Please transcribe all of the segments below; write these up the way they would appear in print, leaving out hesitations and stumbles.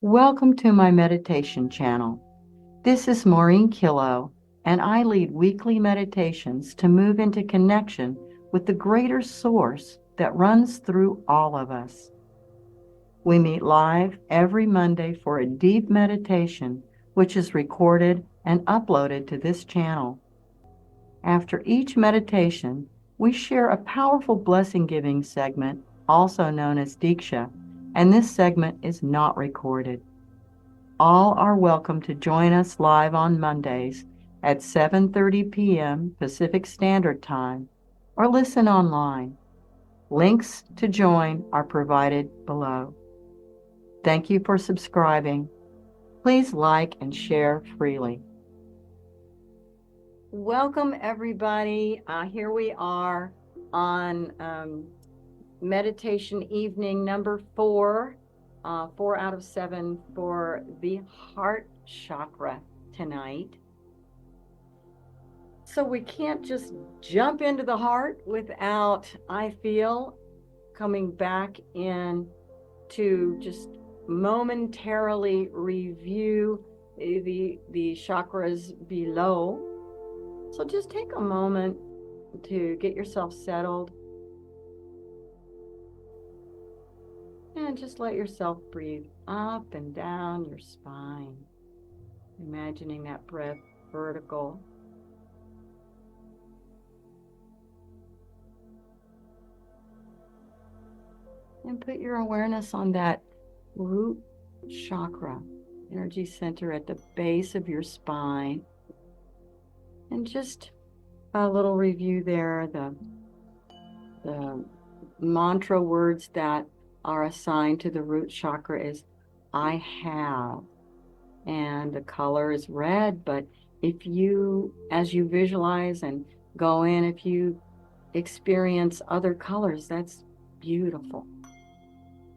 Welcome to my meditation channel. This is Maurine Killough, and I lead weekly meditations to move into connection with the greater source that runs through all of us. We meet live every Monday for a deep meditation, which is recorded and uploaded to this channel. After each meditation, we share a powerful blessing-giving segment, also known as Diksha, and this segment is not recorded. All are welcome to join us live on Mondays at 7:30 p.m. Pacific Standard Time or listen online. Links to join are provided below. Thank you for subscribing. Please like and share freely. Welcome, everybody. Here we are on meditation evening number 4. 4 out of 7 for the heart chakra tonight. So we can't just jump into the heart without, I feel, coming back in to just momentarily review the chakras below. So just take a moment to get yourself settled. And just let yourself breathe up and down your spine, imagining that breath vertical. And put your awareness on that root chakra, energy center at the base of your spine. And just a little review there, the mantra words that are assigned to the root chakra is I have, and the color is red. But if you, as you visualize and go in, if you experience other colors, that's beautiful.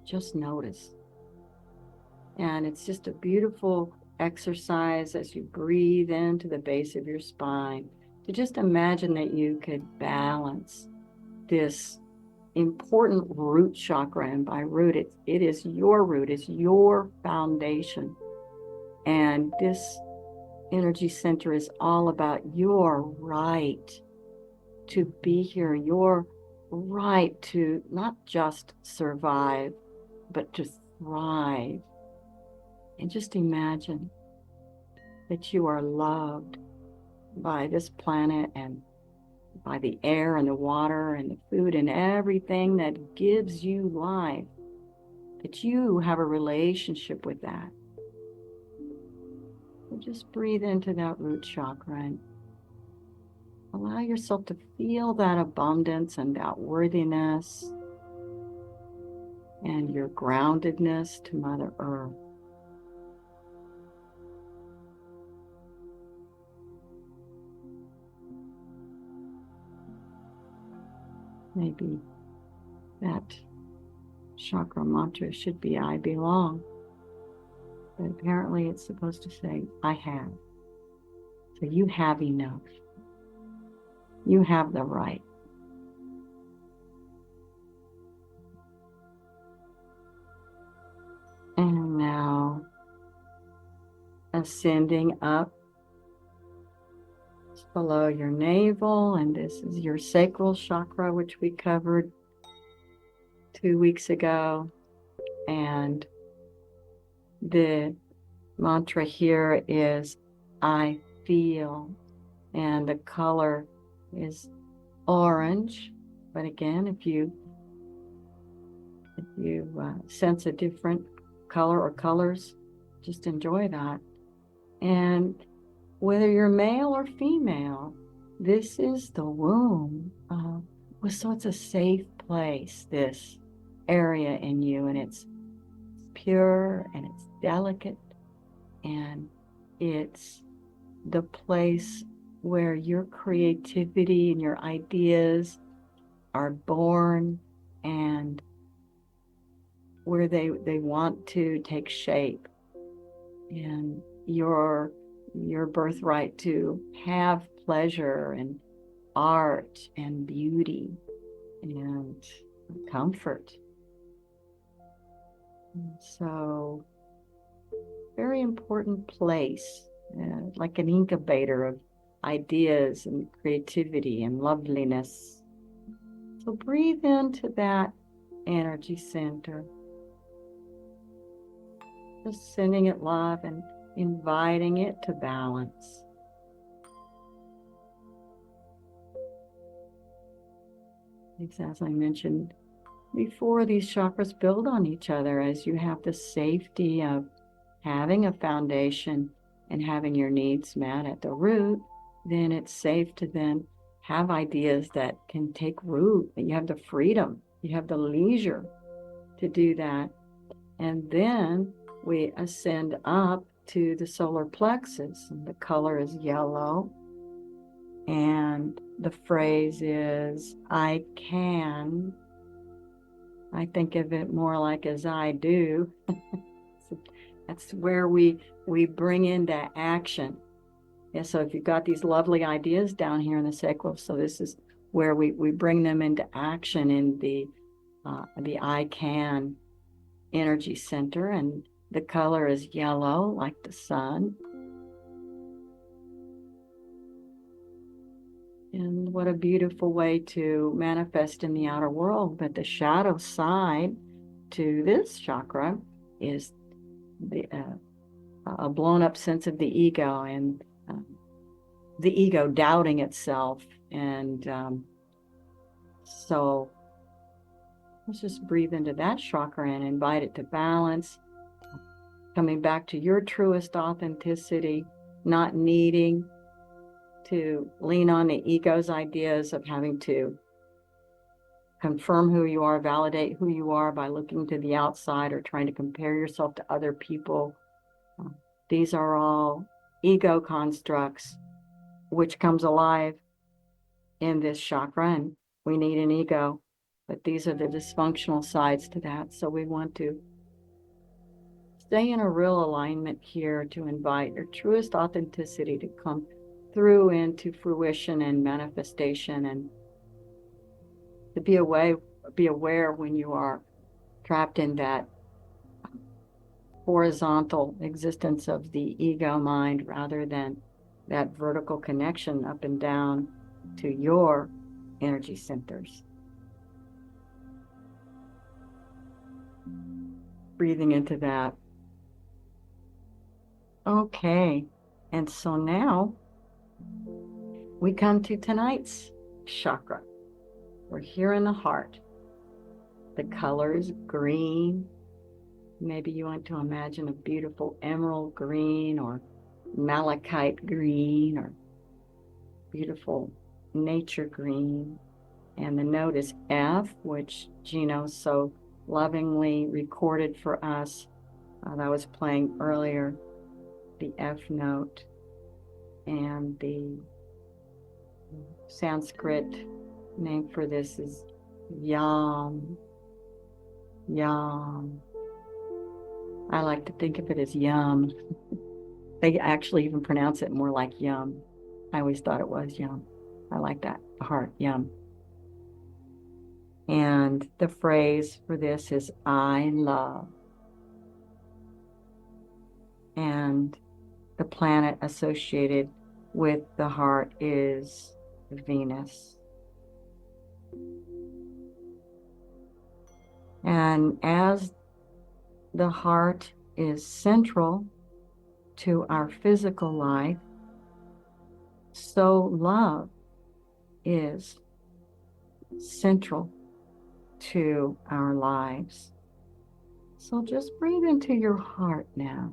Just notice. And it's just a beautiful exercise as you breathe into the base of your spine to just imagine that you could balance this important root chakra. And by root, it is your root, it's your foundation. And this energy center is all about your right to be here, your right to not just survive, but to thrive. And just imagine that you are loved by this planet and by the air and the water and the food and everything that gives you life, that you have a relationship with that. So just breathe into that root chakra and allow yourself to feel that abundance and that worthiness and your groundedness to Mother Earth. Maybe that chakra mantra should be I belong, but apparently it's supposed to say I have. So you have enough. You have the right. And now ascending up below your navel, and this is your sacral chakra, which we covered 2 weeks ago. And the mantra here is I feel, and the color is orange. But again, if you sense a different color or colors, just enjoy that. And whether you're male or female, this is the womb. So it's a safe place, this area in you, and it's pure and it's delicate, and it's the place where your creativity and your ideas are born and where they want to take shape, and your birthright to have pleasure and art and beauty and comfort. And so very important place, like an incubator of ideas and creativity and loveliness. So breathe into that energy center, just sending it love and inviting it to balance. As I mentioned before, these chakras build on each other as you have the safety of having a foundation and having your needs met at the root. Then it's safe to then have ideas that can take root, that you have the freedom, you have the leisure to do that. And then we ascend up to the solar plexus, and the color is yellow. And the phrase is, I can. I think of it more like as I do. So that's where we bring into action. Yeah, so if you've got these lovely ideas down here in the sacral, so this is where we bring them into action in the I can energy center, and the color is yellow like the sun. And what a beautiful way to manifest in the outer world. But the shadow side to this chakra is a blown up sense of the ego, and the ego doubting itself. And so let's just breathe into that chakra and invite it to balance, coming back to your truest authenticity, not needing to lean on the ego's ideas of having to confirm who you are, validate who you are by looking to the outside or trying to compare yourself to other people. These are all ego constructs, which comes alive in this chakra, and we need an ego, but these are the dysfunctional sides to that. So we want to stay in a real alignment here to invite your truest authenticity to come through into fruition and manifestation, and to be aware when you are trapped in that horizontal existence of the ego mind rather than that vertical connection up and down to your energy centers. Breathing into that. Okay, and so now we come to tonight's chakra. We're here in the heart. The color is green. Maybe you want to imagine a beautiful emerald green or malachite green or beautiful nature green. And the note is F, which Gino so lovingly recorded for us. That was playing earlier, the F note. And the Sanskrit name for this is Yam. Yam. I like to think of it as yum. They actually even pronounce it more like yum. I always thought it was yum. I like that. The heart, yum. And the phrase for this is I love. And the planet associated with the heart is Venus. And as the heart is central to our physical life, so love is central to our lives. So just breathe into your heart now.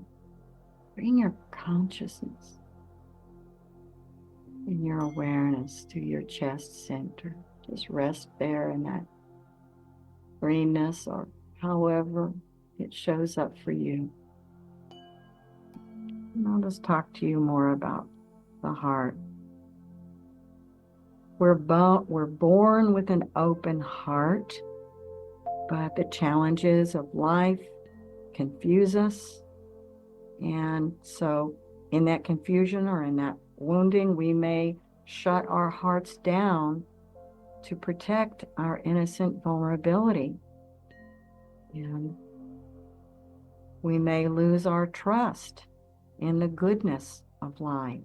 Bring your consciousness and your awareness to your chest center. Just rest there in that greenness, or however it shows up for you. And I'll just talk to you more about the heart. We're born with an open heart, but the challenges of life confuse us. And so in that confusion or in that wounding, we may shut our hearts down to protect our innocent vulnerability. And We may lose our trust in the goodness of life.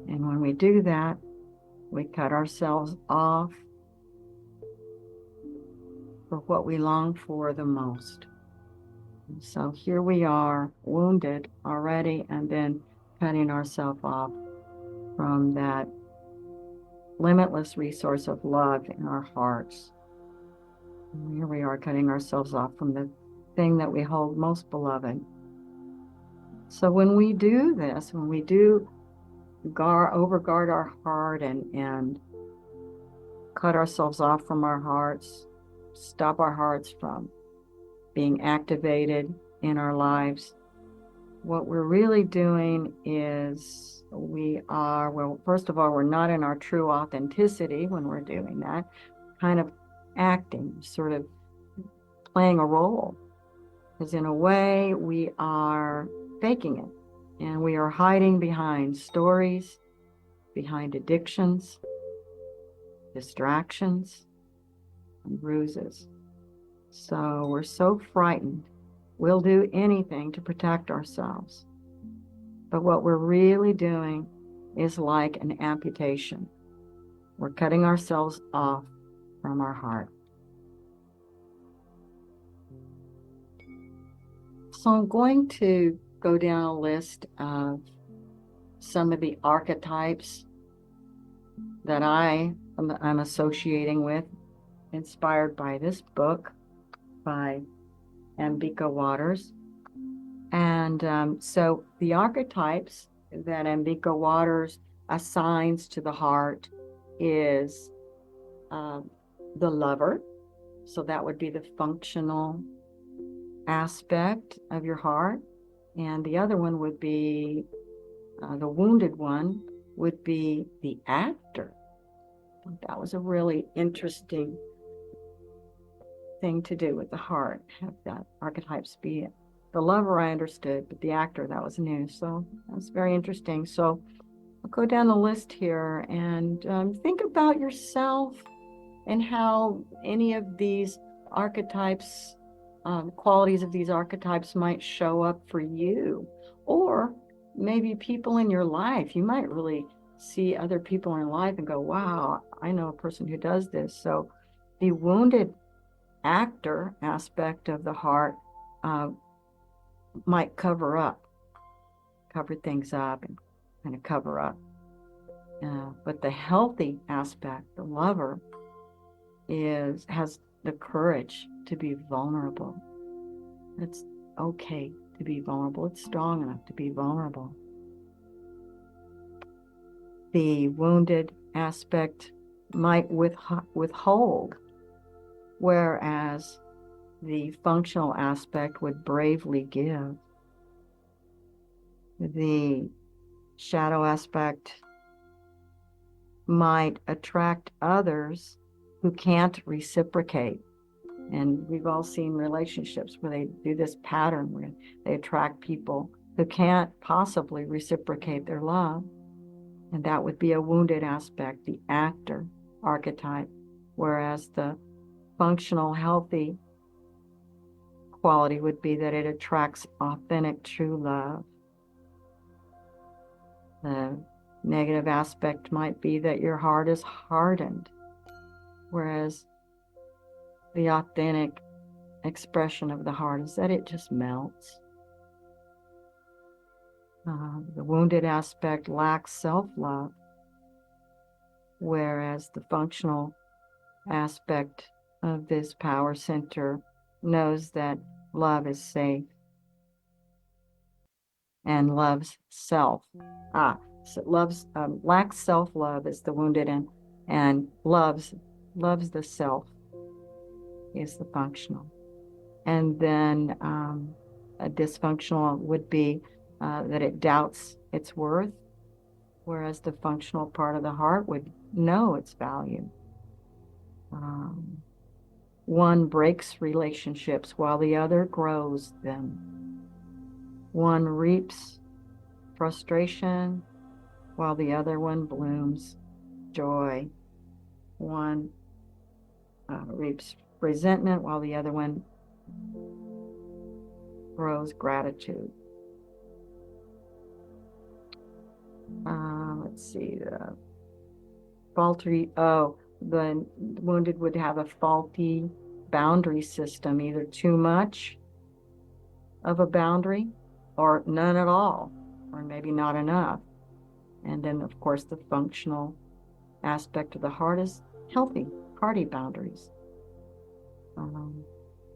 And when we do that, we cut ourselves off for what we long for the most. And so here we are, wounded already, and then cutting ourselves off from that limitless resource of love in our hearts. And here we are, cutting ourselves off from the thing that we hold most beloved. So when we do this, when we do overguard our heart and cut ourselves off from our hearts, stop our hearts from being activated in our lives, what we're really doing is first of all, we're not in our true authenticity when we're doing that, kind of acting, sort of playing a role. Because in a way, we are faking it, and we are hiding behind stories, behind addictions, distractions, and bruises. So we're so frightened, we'll do anything to protect ourselves. But what we're really doing is like an amputation. We're cutting ourselves off from our heart. So I'm going to go down a list of some of the archetypes that I'm associating with, inspired by this book by Ambika Waters. And so the archetypes that Ambika Waters assigns to the heart is the lover. So that would be the functional aspect of your heart. And the other one would be, the wounded one would be the actor. That was a really interesting thing to do with the heart, have that archetypes be it. The lover I understood, but the actor, that was new. So that's very interesting. So I'll go down the list here and think about yourself and how any of these archetypes, qualities of these archetypes might show up for you. Or maybe people in your life. You might really see other people in life and go, wow, I know a person who does this. So the wounded actor aspect of the heart might cover things up and kind of cover up. But the healthy aspect, the lover, has the courage to be vulnerable. It's okay to be vulnerable. It's strong enough to be vulnerable. The wounded aspect might withhold, whereas the functional aspect would bravely give. The shadow aspect might attract others who can't reciprocate. And we've all seen relationships where they do this pattern where they attract people who can't possibly reciprocate their love. And that would be a wounded aspect, the actor archetype, whereas the functional, healthy quality would be that it attracts authentic, true love. The negative aspect might be that your heart is hardened, whereas the authentic expression of the heart is that it just melts. The wounded aspect lacks self-love, whereas the functional aspect of this power center knows that love is safe and loves self. Lacks self-love is the wounded, and loves the self is the functional. And then a dysfunctional would be that it doubts its worth, whereas the functional part of the heart would know its value. One breaks relationships while the other grows them. One reaps frustration while the other one blooms joy. One reaps resentment while the other one grows gratitude. Let's see, the wounded would have a faulty boundary system, either too much of a boundary or none at all, or maybe not enough. And then, of course, the functional aspect of the heart is healthy, hearty boundaries.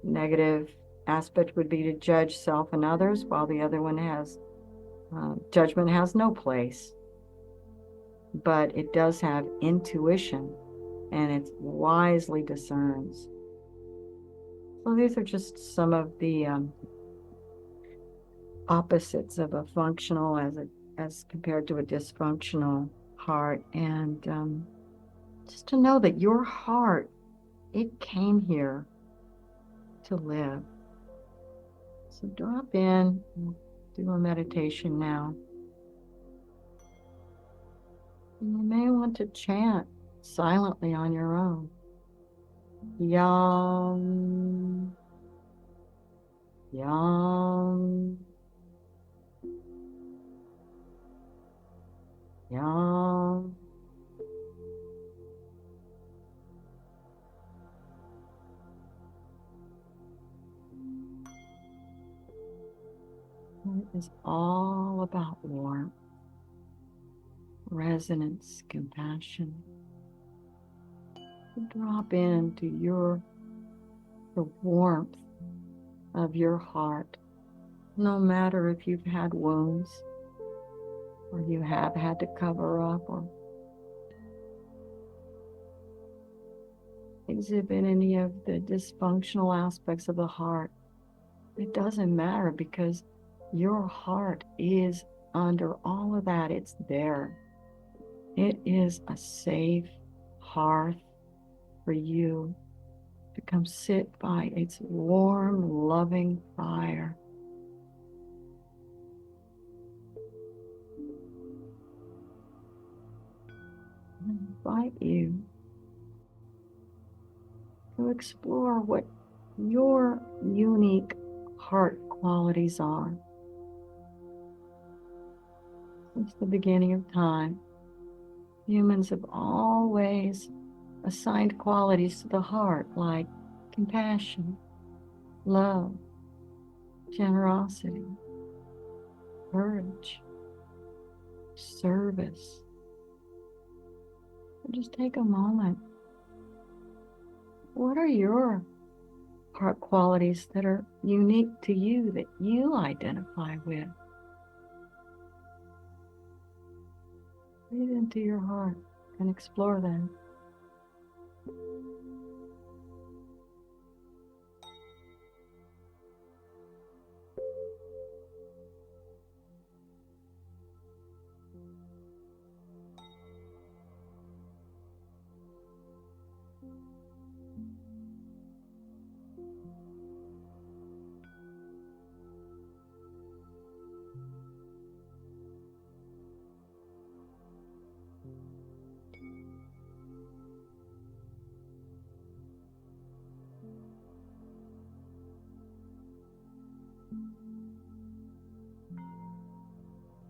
Negative aspect would be to judge self and others, while the other one has judgment has no place. But it does have intuition, and it wisely discerns. So these are just some of the opposites of a functional as compared to a dysfunctional heart. And just to know that your heart, it came here to live. So drop in, do a meditation now. And you may want to chant silently on your own. Yum, yum, yum. It is all about warmth, resonance, compassion. Drop into the warmth of your heart, no matter if you've had wounds or you have had to cover up or exhibit any of the dysfunctional aspects of the heart. It doesn't matter, because your heart is under all of that. It's there. It is a safe hearth for you to come sit by its warm, loving fire. I invite you to explore what your unique heart qualities are. Since the beginning of time, humans have always assigned qualities to the heart, like compassion, love, generosity, courage, service. So just take a moment. What are your heart qualities that are unique to you, that you identify with? Breathe into your heart and explore them.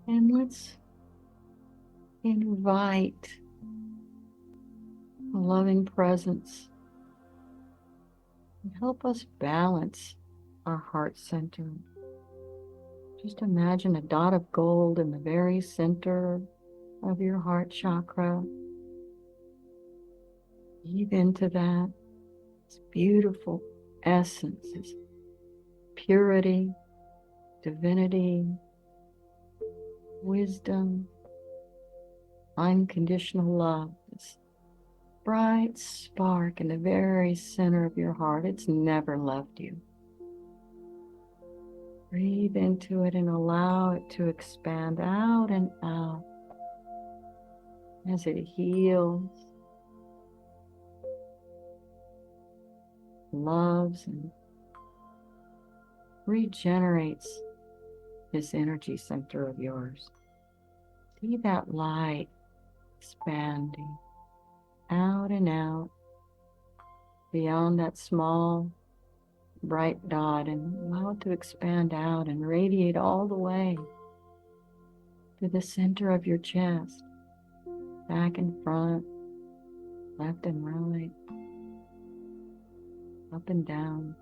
And let's invite a loving presence and help us balance our heart center. Just imagine a dot of gold in the very center of your heart chakra. Breathe into that. It's beautiful essence, it's purity, divinity, wisdom, unconditional love. This bright spark in the very center of your heart. It's never left you. Breathe into it and allow it to expand out and out as it heals, loves, and regenerates this energy center of yours. See that light expanding out and out beyond that small bright dot and allow it to expand out and radiate all the way to the center of your chest, back and front, left and right, up and down.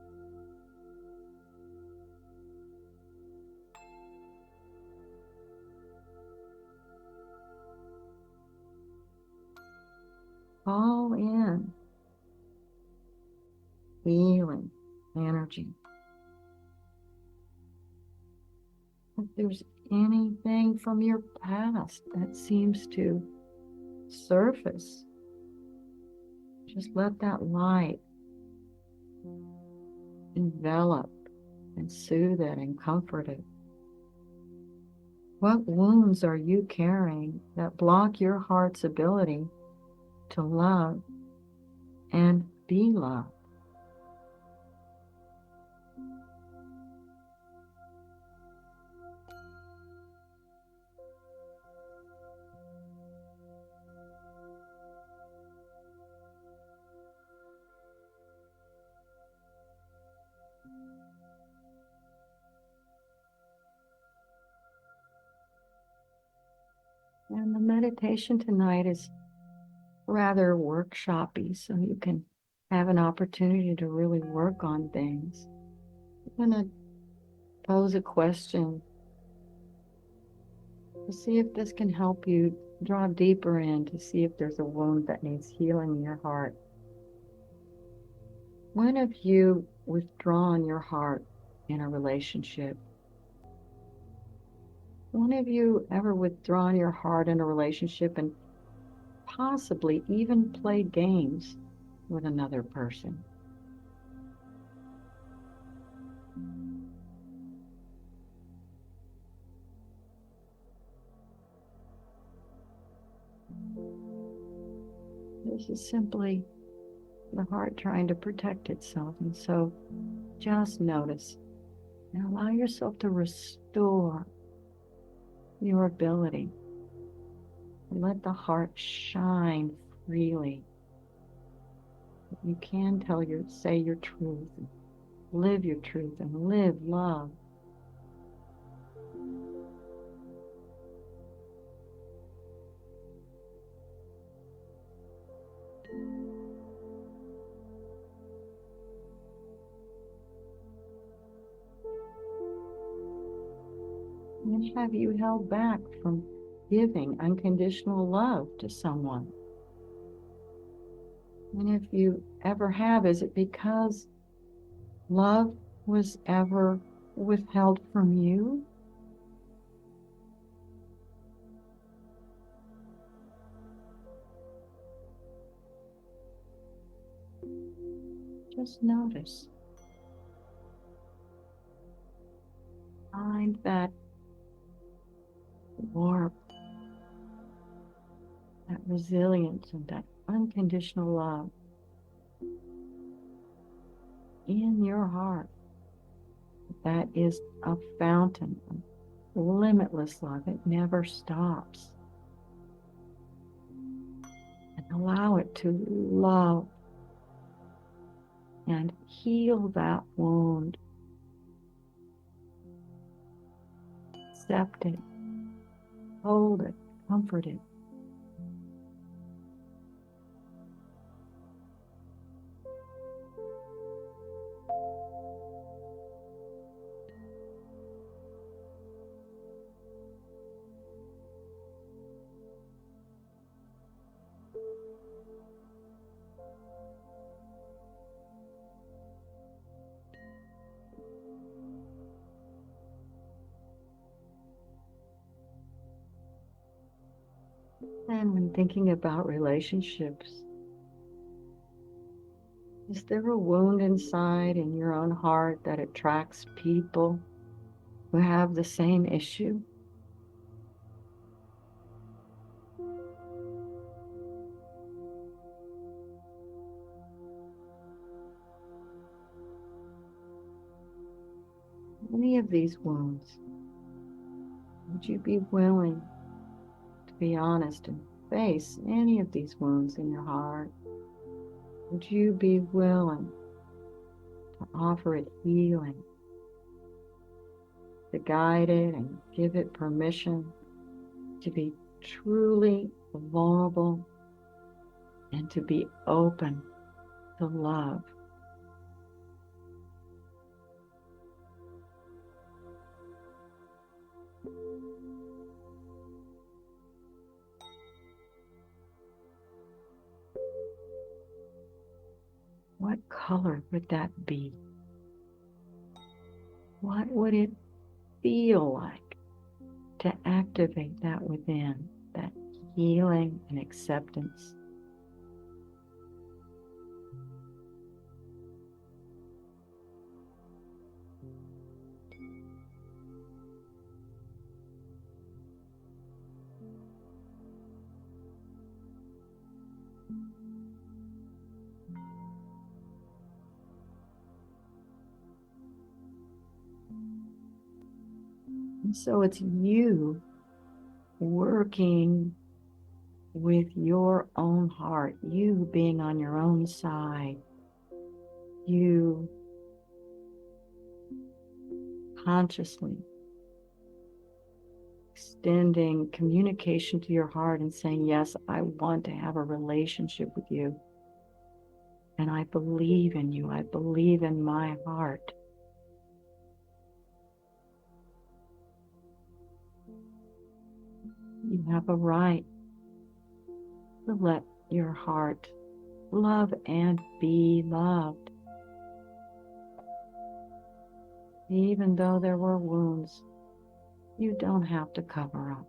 All in healing energy. If there's anything from your past that seems to surface, just let that light envelop and soothe it and comfort it. What wounds are you carrying that block your heart's ability to love and be loved? And the meditation tonight is rather workshopy, so you can have an opportunity to really work on things. I'm going to pose a question to see if this can help you draw deeper in to see if there's a wound that needs healing in your heart. When have you withdrawn your heart in a relationship? When have you ever withdrawn your heart in a relationship and possibly even played games with another person? This is simply the heart trying to protect itself. And so just notice and allow yourself to restore your ability. Let the heart shine freely. You can say your truth, live your truth, and live love. And have you held back from giving unconditional love to someone? And if you ever have, is it because love was ever withheld from you? Just notice. Find that warmth, that resilience, and that unconditional love in your heart. That is a fountain of limitless love. It never stops. And allow it to love and heal that wound. Accept it, hold it, comfort it. And when thinking about relationships, is there a wound inside in your own heart that attracts people who have the same issue? Any of these wounds, would you be willing to be honest and face any of these wounds in your heart? Would you be willing to offer it healing, to guide it and give it permission to be truly vulnerable and to be open to love. What color would that be? What would it feel like to activate that within, that healing and acceptance? And so it's you working with your own heart, you being on your own side, you consciously extending communication to your heart and saying, yes, I want to have a relationship with you. And I believe in you. I believe in my heart. You have a right to let your heart love and be loved. Even though there were wounds, you don't have to cover up.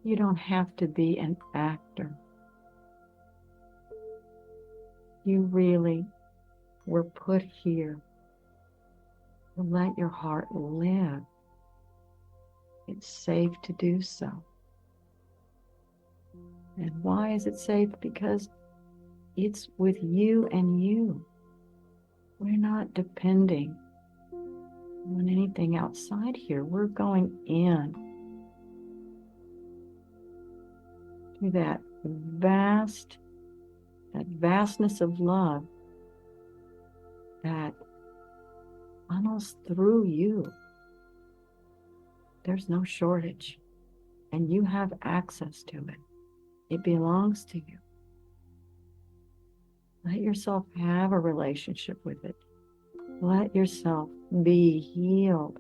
You don't have to be an actor. You really were put here to let your heart live. It's safe to do so. And why is it safe? Because it's with you and you. We're not depending on anything outside here. We're going in to that vastness of love that funnels through you. There's no shortage, and you have access to it. It belongs to you. Let yourself have a relationship with it. Let yourself be healed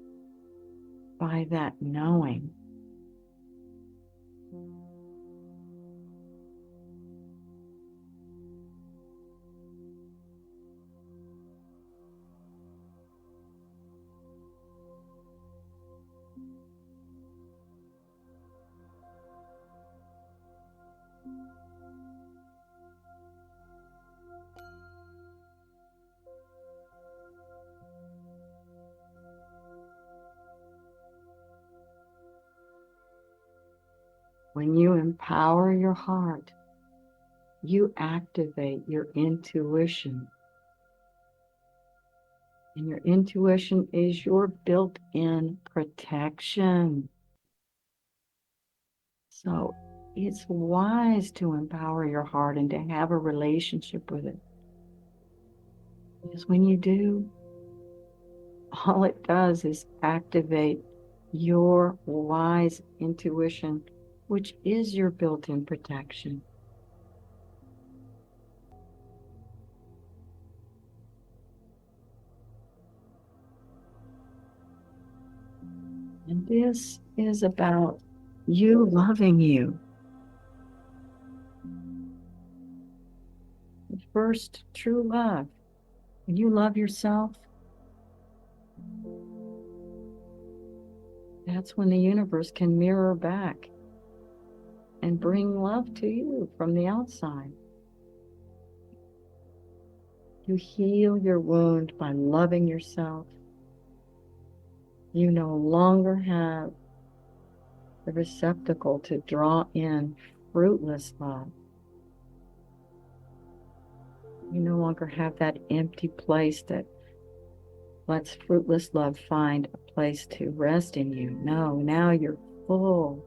by that knowing. When you empower your heart, you activate your intuition. And your intuition is your built-in protection. So it's wise to empower your heart and to have a relationship with it. Because when you do, all it does is activate your wise intuition, which is your built-in protection. And this is about you loving you. The first true love. When you love yourself, that's when the universe can mirror back and bring love to you from the outside. You heal your wound by loving yourself. You no longer have the receptacle to draw in fruitless love. You no longer have that empty place that lets fruitless love find a place to rest in you. No, now you're full.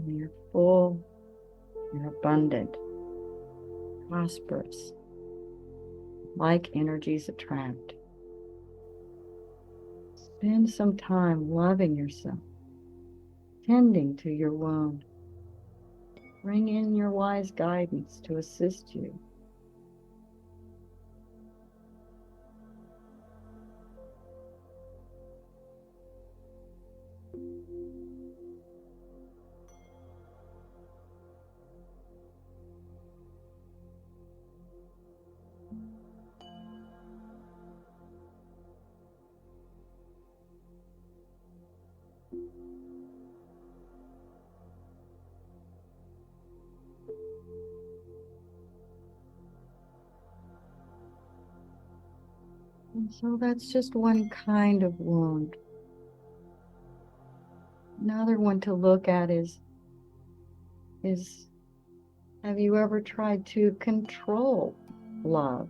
You're full, you're abundant, prosperous, like energies attract. Spend some time loving yourself, tending to your wound. Bring in your wise guidance to assist you. And so that's just one kind of wound. Another one to look at is have you ever tried to control love?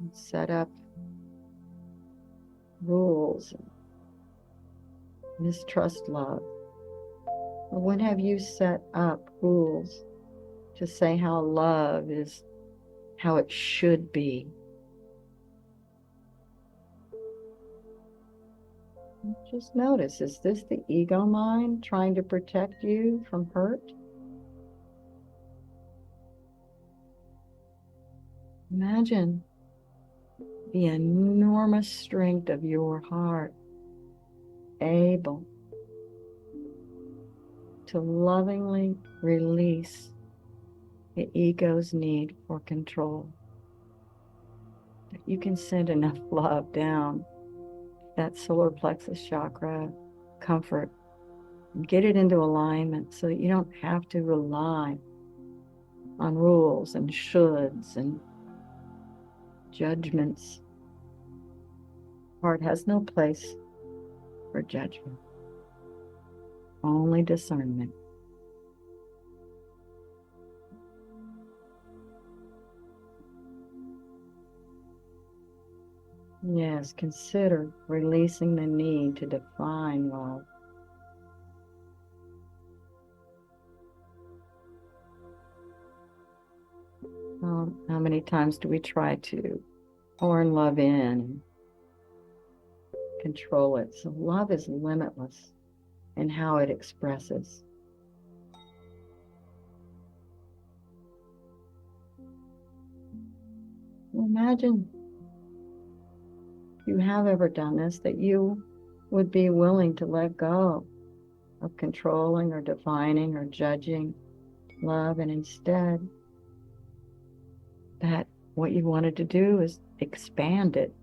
And set up rules and mistrust love? Or when have you set up rules to say how love is how it should be? Just notice, is this the ego mind trying to protect you from hurt? Imagine the enormous strength of your heart, able to lovingly release the ego's need for control. That you can send enough love down that solar plexus chakra, comfort, and get it into alignment so that you don't have to rely on rules and shoulds and judgments. Heart has no place for judgment, only discernment. Yes, consider releasing the need to define love. How many times do we try to horn love in and control it? So love is limitless in how it expresses. Imagine, if you have ever done this, that you would be willing to let go of controlling or defining or judging love, and instead that what you wanted to do is expand it.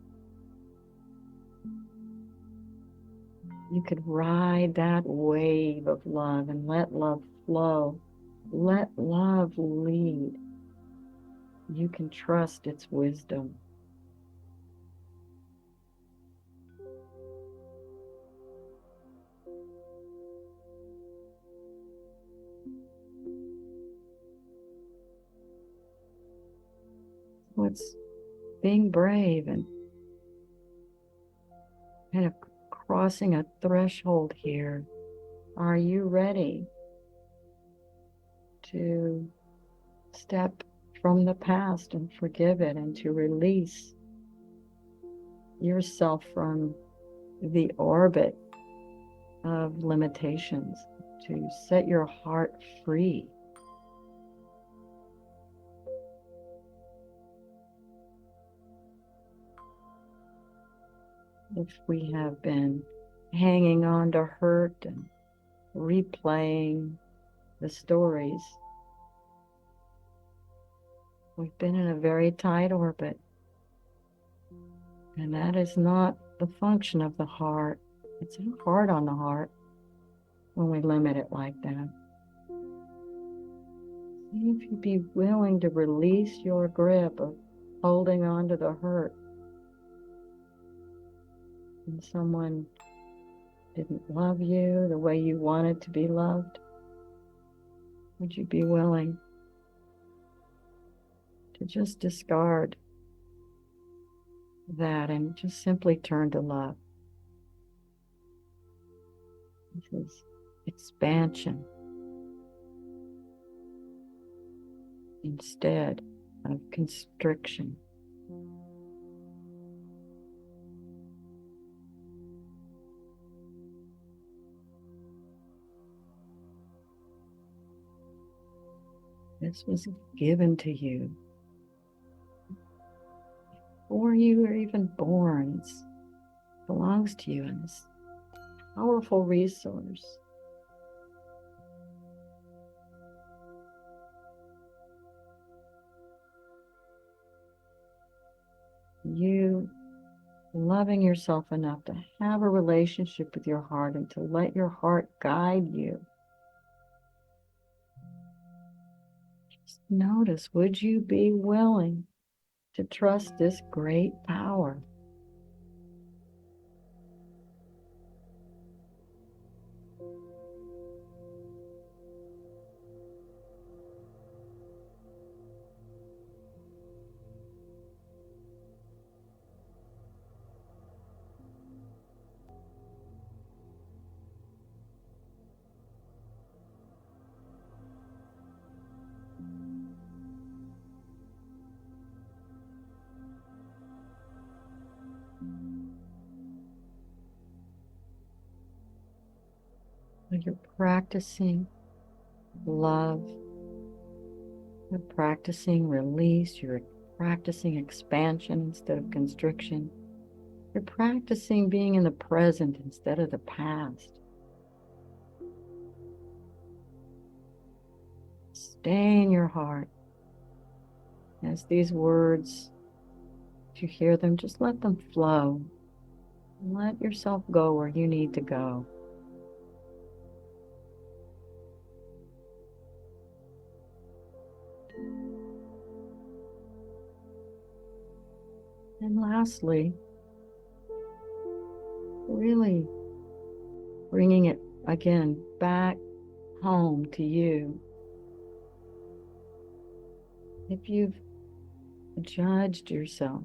You could ride that wave of love and let love flow. Let love lead. You can trust its wisdom. So it's being brave and kind of crossing a threshold here. Are you ready to step from the past and forgive it, and to release yourself from the orbit of limitations, to set your heart free? If we have been hanging on to hurt and replaying the stories, we've been in a very tight orbit. And that is not the function of the heart. It's hard on the heart when we limit it like that. See if you'd be willing to release your grip of holding on to the hurt. And someone didn't love you the way you wanted to be loved. Would you be willing to just discard that and just simply turn to love? This is expansion instead of constriction. This was given to you before you were even born. It belongs to you, and this powerful resource. You loving yourself enough to have a relationship with your heart and to let your heart guide you. Just notice, would you be willing to trust this great power? You're practicing love, you're practicing release, you're practicing expansion instead of constriction. You're practicing being in the present instead of the past. Stay in your heart. As these words, if you hear them, just let them flow. Let yourself go where you need to go. And lastly, really bringing it again back home to you. If you've judged yourself,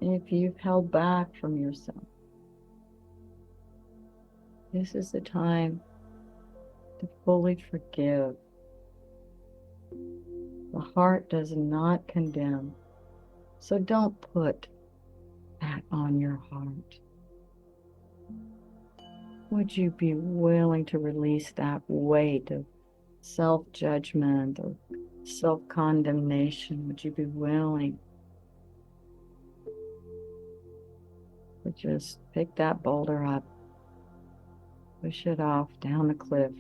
if you've held back from yourself, this is the time to fully forgive. The heart does not condemn, so don't put that on your heart. Would you be willing to release that weight of self-judgment or self-condemnation? Would you be willing to just pick that boulder up, push it off down the cliff,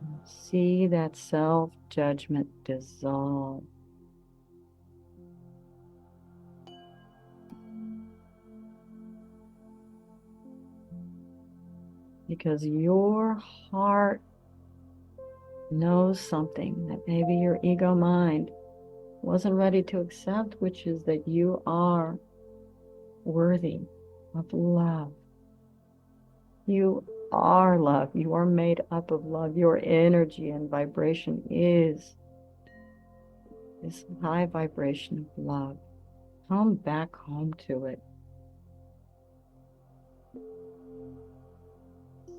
and see that self-judgment dissolve? Because your heart knows something that maybe your ego mind wasn't ready to accept, which is that you are worthy of love. You are love. You are made up of love. Your energy and vibration is this high vibration of love. Come back home to it.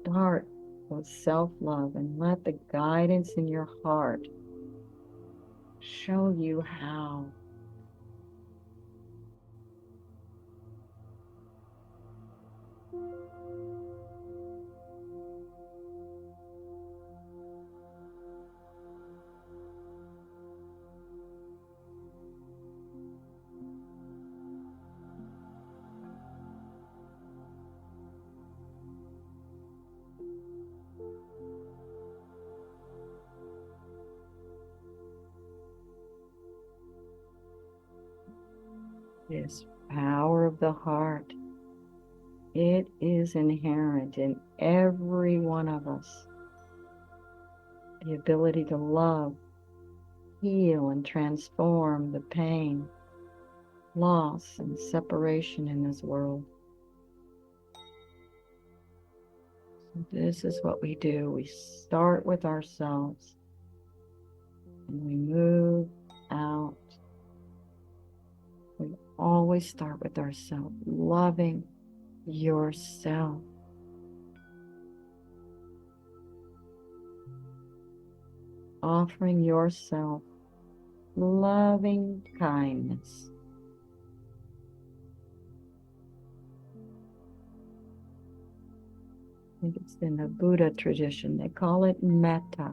Start with self-love and let the guidance in your heart show you how. This power of the heart, it is inherent in every one of us. The ability to love, heal, and transform the pain, loss, and separation in this world. This is what we do. We start with ourselves and we move out. We always start with ourselves, loving yourself. offering yourself loving kindness. I think it's in the Buddha tradition. They call it metta,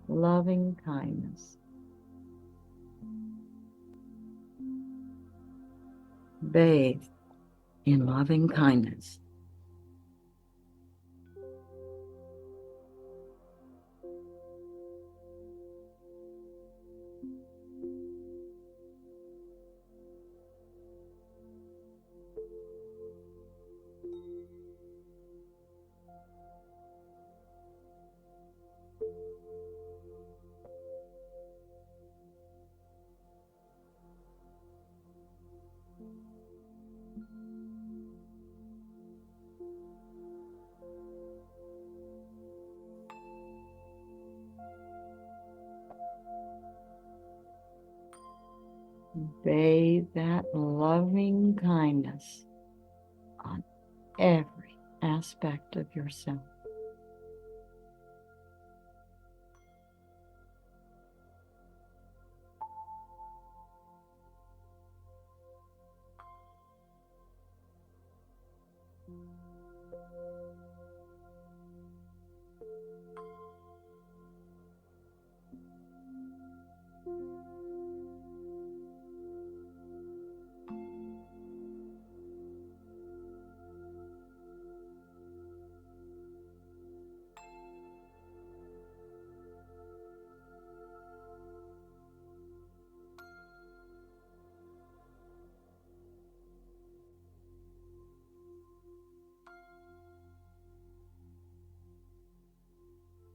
loving kindness. Bathe in loving kindness. Bathe that loving kindness on every aspect of yourself.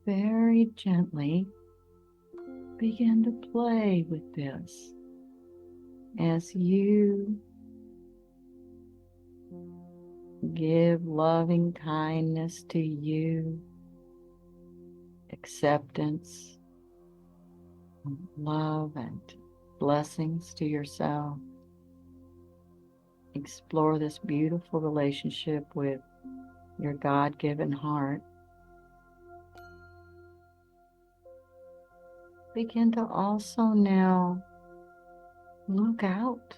Very gently begin to play with this as you give loving kindness to you, acceptance, love, and blessings to yourself. Explore this beautiful relationship with your God-given heart. Begin to also now look out,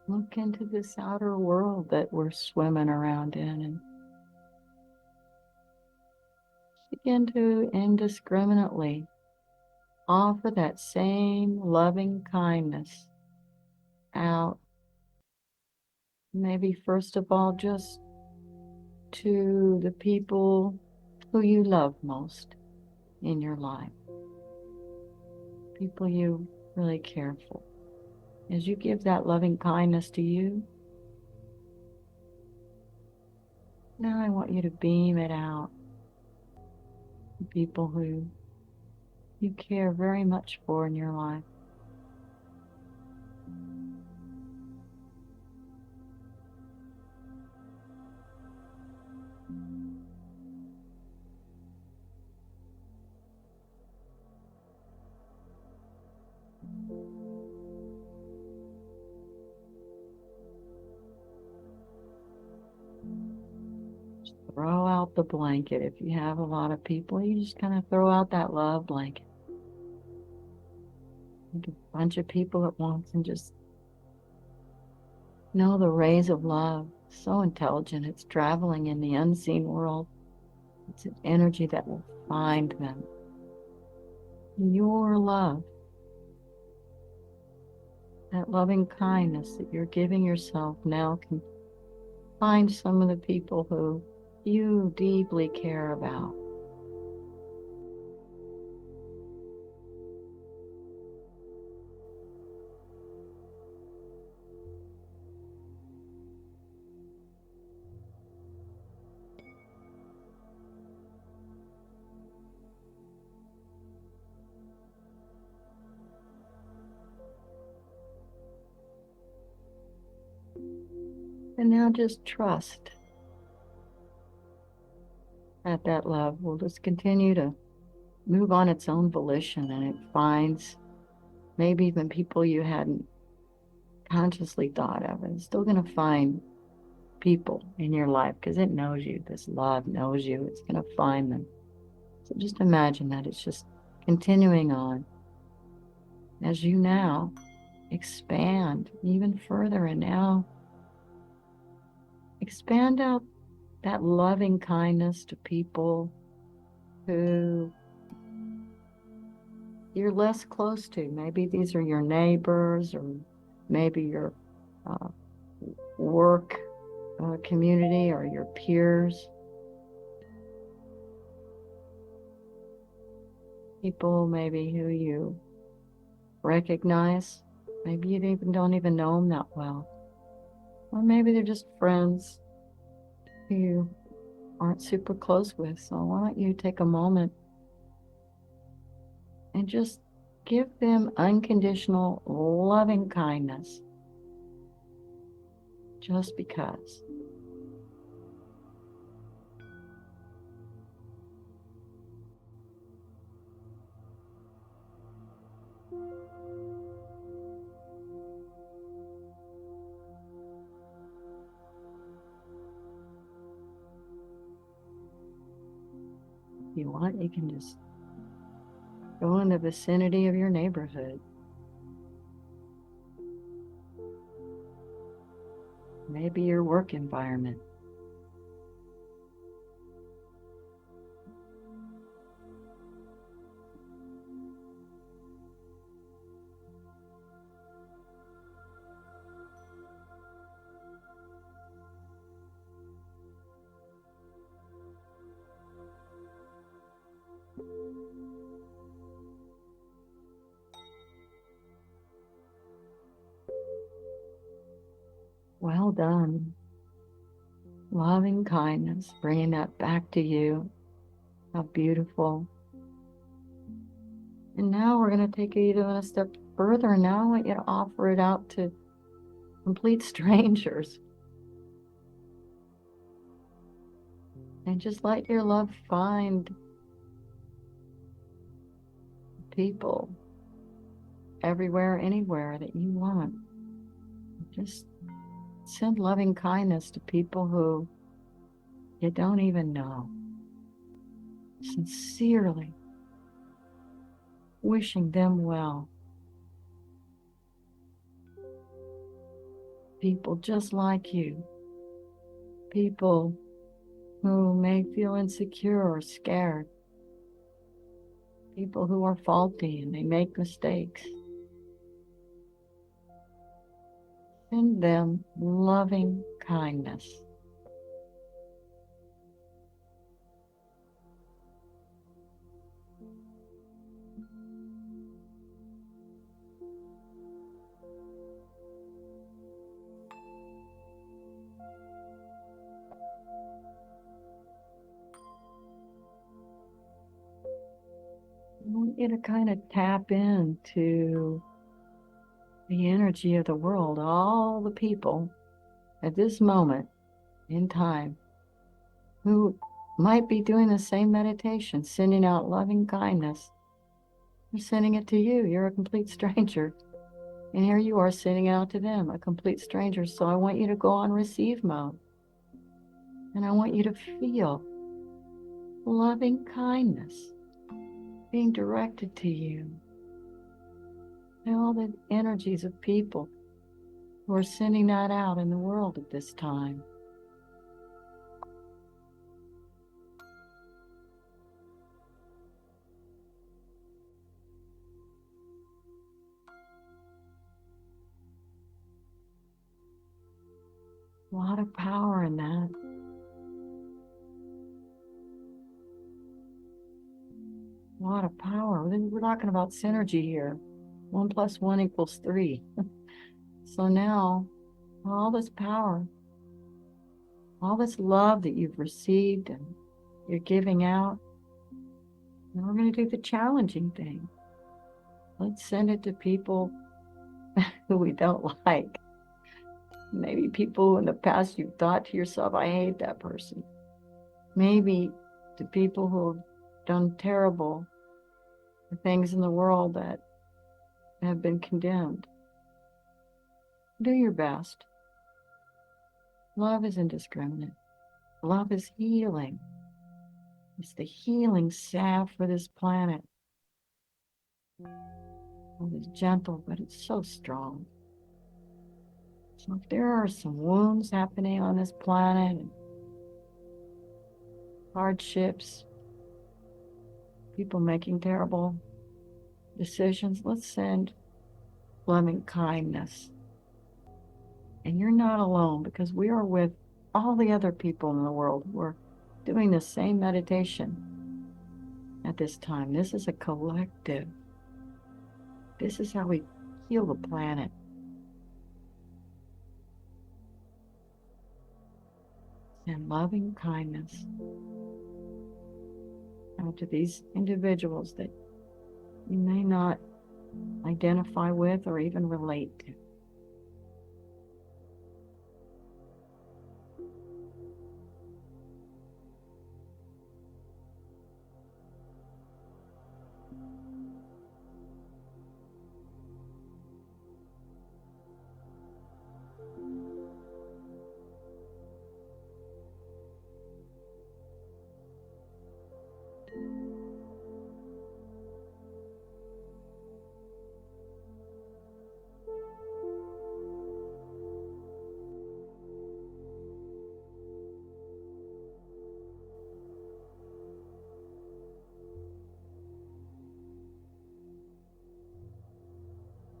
look into this outer world that we're swimming around in, and begin to indiscriminately offer that same loving kindness out. Maybe first of all, just to the people who you love most in your life, people you really care for. As you give that loving kindness to you, now I want you to beam it out to people who you care very much for in your life. Throw out the blanket. If you have a lot of people, you just kind of throw out that love blanket. Think of a bunch of people at once and just know the rays of love. So intelligent. It's traveling in the unseen world. It's an energy that will find them. Your love, that loving kindness that you're giving yourself now can find some of the people who you deeply care about. And now just trust that love will just continue to move on its own volition, and it finds maybe even people you hadn't consciously thought of. And it's still going to find people in your life because it knows you. This love knows you. It's going to find them. So just imagine that it's just Continuing on, as you now expand even further, and now expand out that loving kindness to people who you're less close to. Maybe these are your neighbors, or maybe your uh, work community, or your peers. People maybe who you recognize. Maybe you don't even know them that well. Or maybe they're just friends who you aren't super close with. So why don't you take a moment and just give them unconditional, loving kindness, just because. If you want, you can just go in the vicinity of your neighborhood. Maybe your work environment. Well done. Loving kindness, bringing that back to you. How beautiful. And now we're going to take it even a step further. And now I want you to offer it out to complete strangers. And just let your love find people everywhere, anywhere that you want. Just send loving kindness to people who you don't even know. Sincerely wishing them well. People just like you. People who may feel insecure or scared. People who are faulty and they make mistakes. Send them loving kindness. I want you to kind of tap into the energy of the world, all the people at this moment in time who might be doing the same meditation, sending out loving kindness. They're sending it to you. You're a complete stranger. And here you are sending it out to them, a complete stranger. So I want you to go on receive mode. And I want you to feel loving kindness being directed to you. And all the energies of people who are sending that out in the world at this time. A lot of power in that. A lot of power. We're talking about synergy here. 1 + 1 = 3. So now, all this power, all this love that you've received and you're giving out, now we're going to do the challenging thing. Let's send it to people who we don't like. Maybe people who in the past you've thought to yourself, I hate that person. Maybe to people who have done terrible things in the world that have been condemned. Do your best. Love is indiscriminate. Love is healing. It's the healing salve for this planet. It's gentle, but it's so strong. So if there are some wounds happening on this planet, and hardships, people making terrible decisions, let's send loving kindness. And you're not alone, because we are with all the other people in the world who are doing the same meditation at this time. This is a collective. This is how we heal the planet. And loving kindness out to these individuals that you may not identify with or even relate to.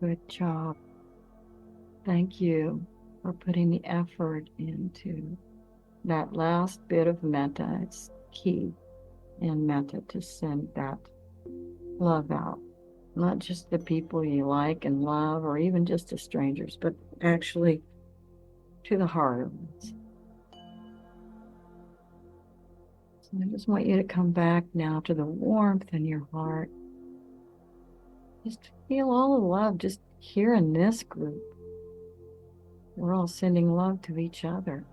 Good job. Thank you for putting the effort into that last bit of metta. It's key in metta to send that love out. Not just the people you like and love, or even just to strangers, but actually to the heart of it. So I just want you to come back now to the warmth in your heart. Just feel all the love just here in this group. We're all sending love to each other.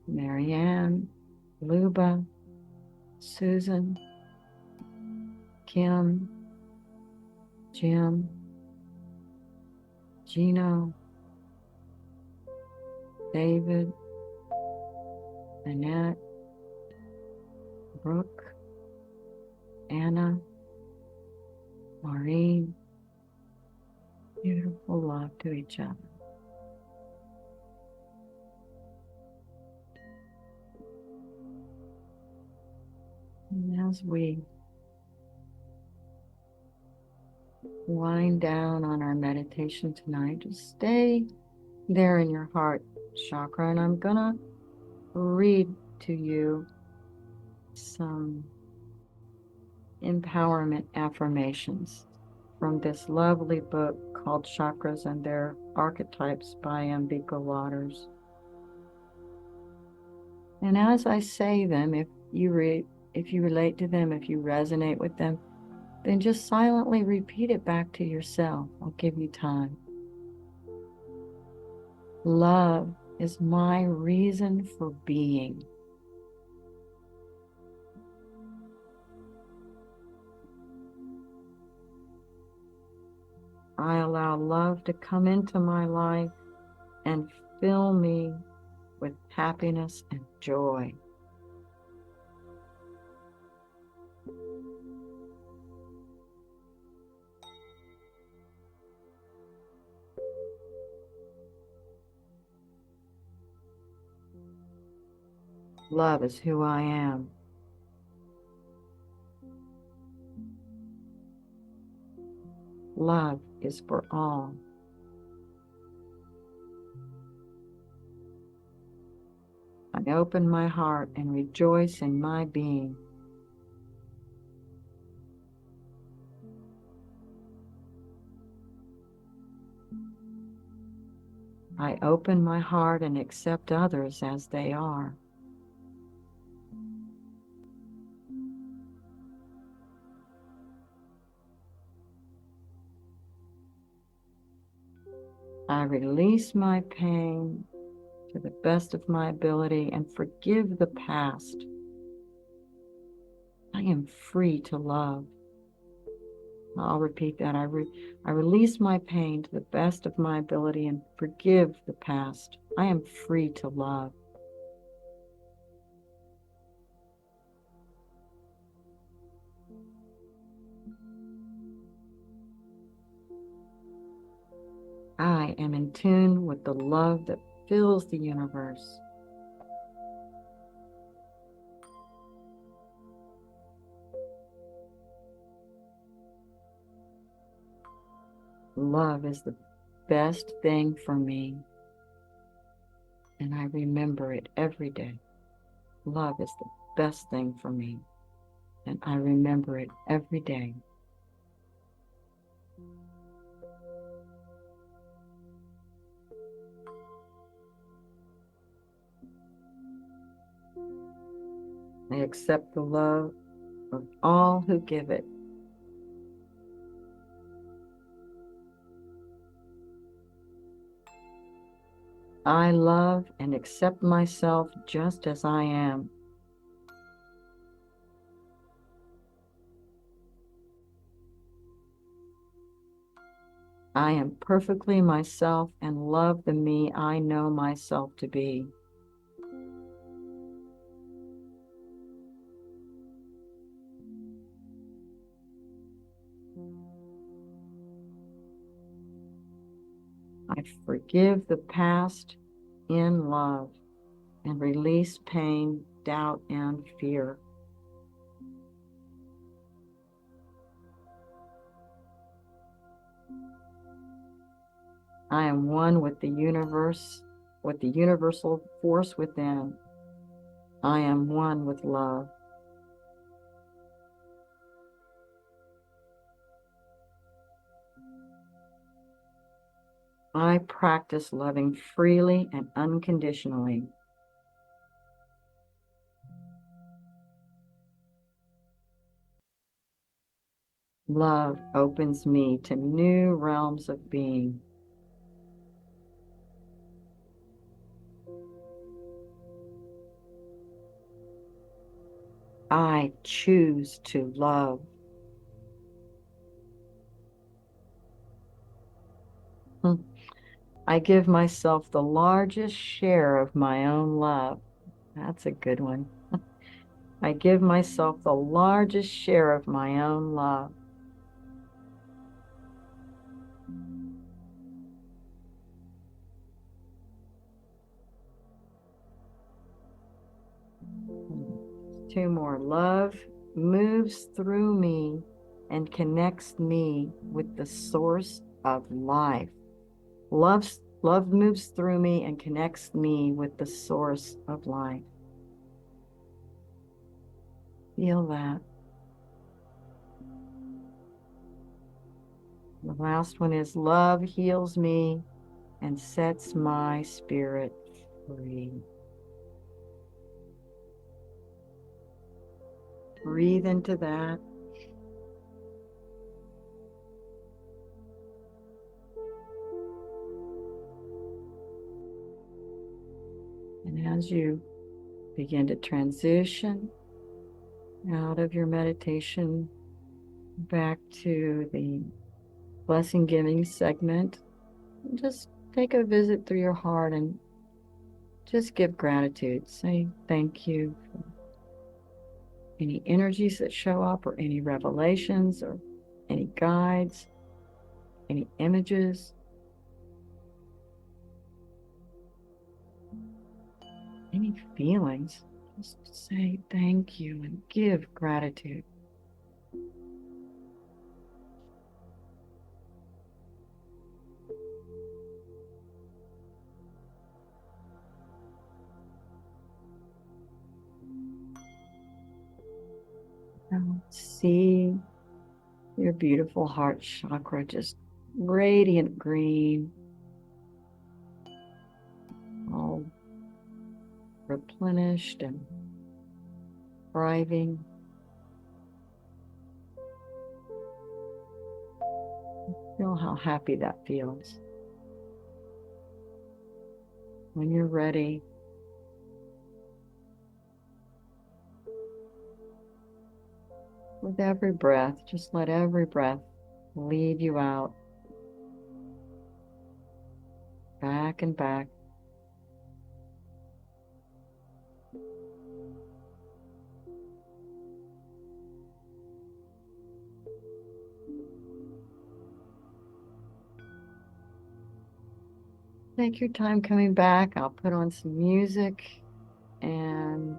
Marianne, Luba, Susan, Kim, Jim, Gino, David, Annette, Brooke, Anna, Maurine. Beautiful love to each other. And as we wind down on our meditation tonight, just stay there in your heart chakra, and I'm gonna read to you some empowerment affirmations from this lovely book called Chakras and Their Archetypes by Ambika Waters. And as I say them, if you relate to them, if you resonate with them, then just silently repeat it back to yourself. I'll give you time. Love is my reason for being. I allow love to come into my life and fill me with happiness and joy. Love is who I am. Love is for all. I open my heart and rejoice in my being. I open my heart and accept others as they are. I release my pain to the best of my ability and forgive the past. I am free to love. I'll repeat that. I release my pain to the best of my ability and forgive the past. I am free to love. I am in tune with the love that fills the universe. Love is the best thing for me, and I remember it every day. Love is the best thing for me, and I remember it every day. I accept the love of all who give it. I love and accept myself just as I am. I am perfectly myself and love the me I know myself to be. I forgive the past in love and release pain, doubt, and fear. I am one with the universe, with the universal force within. I am one with love. I practice loving freely and unconditionally. Love opens me to new realms of being. I choose to love. I give myself the largest share of my own love. That's a good one. I give myself the largest share of my own love. Two more. Love moves through me and connects me with the source of life. Love moves through me and connects me with the source of life. Feel that. The last one is love heals me and sets my spirit free. Breathe into that. And as you begin to transition out of your meditation back to the blessing giving segment, just take a visit through your heart and just give gratitude. Say thank you for any energies that show up, or any revelations, or any guides, any images, any feelings. Just say thank you and give gratitude. Now see your beautiful heart chakra just radiant green, all replenished and thriving. Feel how happy that feels. When you're ready, with every breath, just let every breath lead you out, back and back, Take your time coming back. I'll put on some music and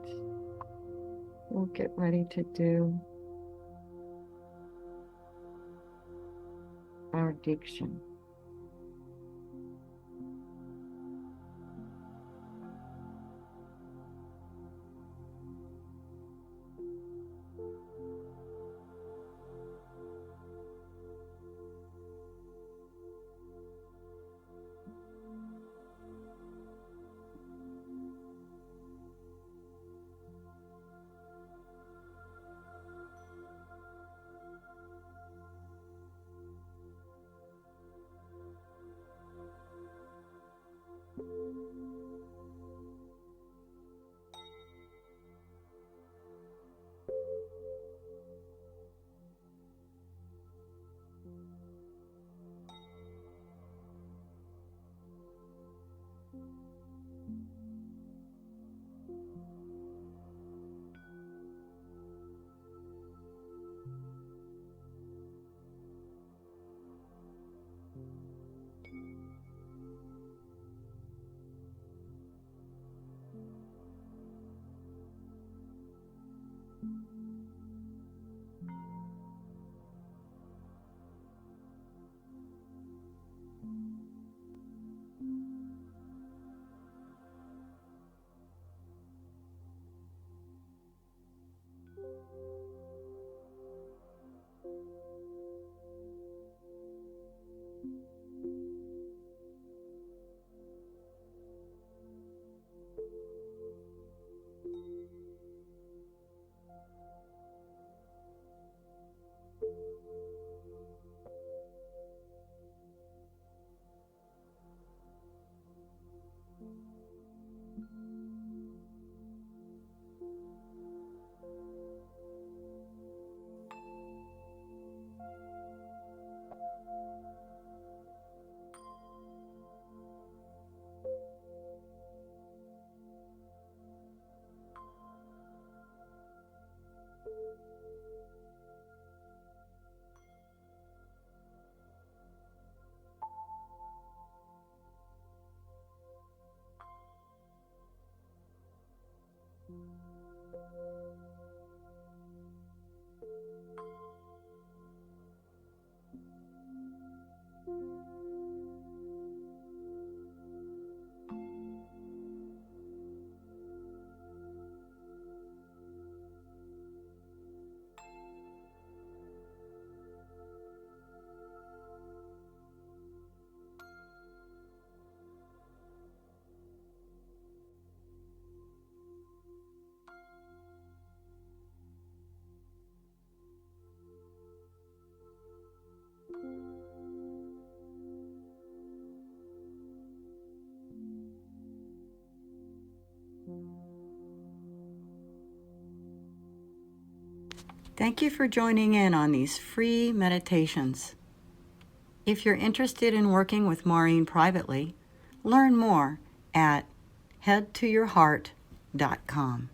we'll get ready to do our diction. Thank you for joining in on these free meditations. If you're interested in working with Maurine privately, learn more at headtoyourheart.com.